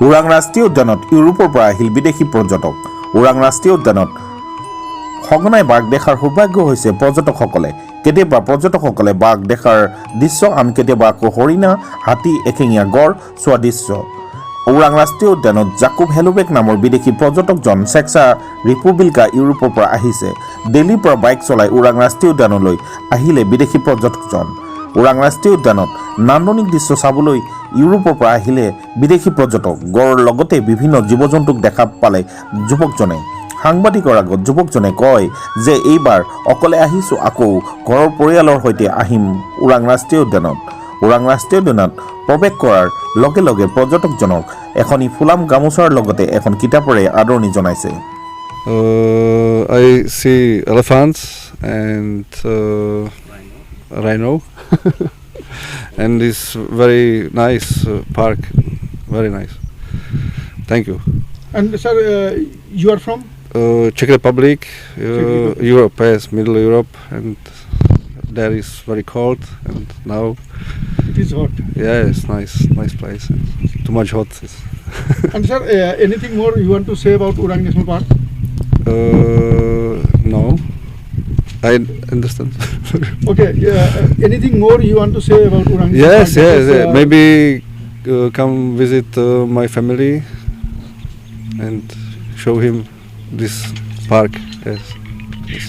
ওৰাং ৰাষ্ট্ৰীয় উদ্যানত ইউৰোপৰ পৰা আহিল বিদেশী পৰ্যটক। ওৰাং ৰাষ্ট্ৰীয় উদ্যানত সঘনাই বাঘ দেখাৰ সৌভাগ্য হৈছে পৰ্যটকসকলে। কেতিয়াবা পৰ্যটকসকলে বাঘ দেখাৰ দৃশ্য, আন কেতিয়াবা আকৌ হৰিণা, হাতী, এশিঙীয়া গড় চোৱা দৃশ্য। ওৰাং ৰাষ্ট্ৰীয় উদ্যানত জাকুব হেলুবেক নামৰ বিদেশী পৰ্যটকজন চেক্সা ৰিপুবিল্কা ইউৰোপৰ পৰা আহিছে। দিল্লীৰ পৰা বাইক চলাই ওৰাং ৰাষ্ট্ৰীয় উদ্যানলৈ আহিলে বিদেশী পৰ্যটকজন। ওৰাং ৰাষ্ট্ৰীয় উদ্যানত নান্দনিক দৃশ্য চাবলৈ ইউৰোপৰ পৰা আহিলে বিদেশী পৰ্যটক। গড়ৰ লগতে বিভিন্ন জীৱ জন্তুক দেখা পালে যুৱকজনে। সাংবাদিকৰ আগত যুৱকজনে কয় যে এইবাৰ অকলে আহিছোঁ, আকৌ ঘৰৰ পৰিয়ালৰ সৈতে আহিম ওৰাং ৰাষ্ট্ৰীয় উদ্যানত। ওৰাং ৰাষ্ট্ৰীয় উদ্যানত প্ৰৱেশ কৰাৰ লগে লগে পৰ্যটকজনক এখনি ফুলাম গামোচাৰ লগতে এখন কিতাপেৰে আদৰণি জনাইছে। I see elephants and rhino and this very nice park, very nice. Thank you. And sir, you are from? Czech Republic, Europe, yes, Middle Europe, and there is very cold, and now It is hot. yeah, it's nice place. Too much hot. And sir, anything more you want to say about Urang National Park? No, I understand. Okay, anything more you want to say about Urang National Yes, Park? yes, Because, maybe come visit my family and show him this park. Yes. Yes.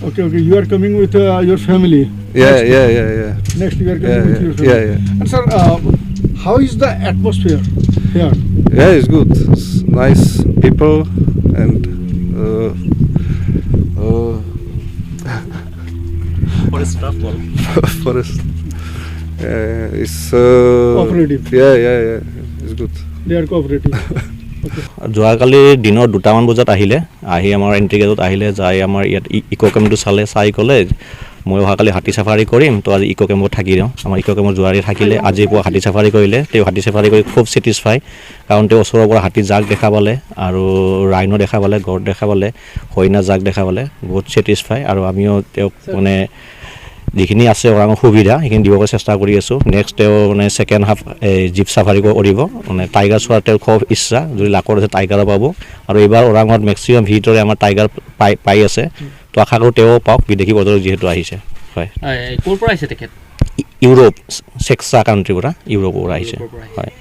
Okay, you are coming with your family. Yeah, Next, yeah. Next you are coming Yeah, with your family. yeah. And sir, how is the atmosphere here? Yeah, it's good. It's nice people and forest. It's Cooperative. Yeah. It's good. They are cooperative. যোৱাকালি দিনৰ 2টামান বজাত আহিলে, আহি আমাৰ entry গেটত আহিলে, যাই আমাৰ ইয়াত ইক' কেম্পটো চাই ক'লে মই অহাকালি হাতী চাফাৰী কৰিম, তো আজি ইক' কেম্পত থাকি দিওঁ। আমাৰ ইক' কেম্পত যোৱাৰি থাকিলে, আজি পুৱা হাতী চাফাৰী কৰিলে। তেওঁ হাতী চাফাৰী কৰি খুব ছেটিছফাই, কাৰণ তেওঁ ওচৰৰ পৰা হাতী জাক দেখা পালে আৰু ৰাইনো দেখা পালে, গড় দেখা পালে, হৰিণা জাক দেখা পালে, বহুত ছেটিছফাই। আৰু আমিও তেওঁক মানে যিখিনি আছে ওৰাঙৰ সুবিধা সেইখিনি দিবলৈ চেষ্টা কৰি আছোঁ। নেক্সট তেওঁ মানে ছেকেণ্ড হাফ জীপ চাফাৰী কৰিব, মানে টাইগাৰ চোৱাৰ তেওঁৰ খুব ইচ্ছা, যদি লাকৰ আছে টাইগাৰো পাব। আৰু এইবাৰ ওৰাঙত মেক্সিমাম ভিতৰে আমাৰ টাইগাৰ পাই আছে, তো আশা কৰোঁ তেওঁ পাওক, বিদেশী পৰ্যটক যিহেতু আহিছে। হয়, ক'ৰ পৰা আহিছে তেখেত? ইউৰোপ, চেক্সা কাণ্ট্ৰিৰ পৰা, ইউৰোপৰ পৰা আহিছে। হয়।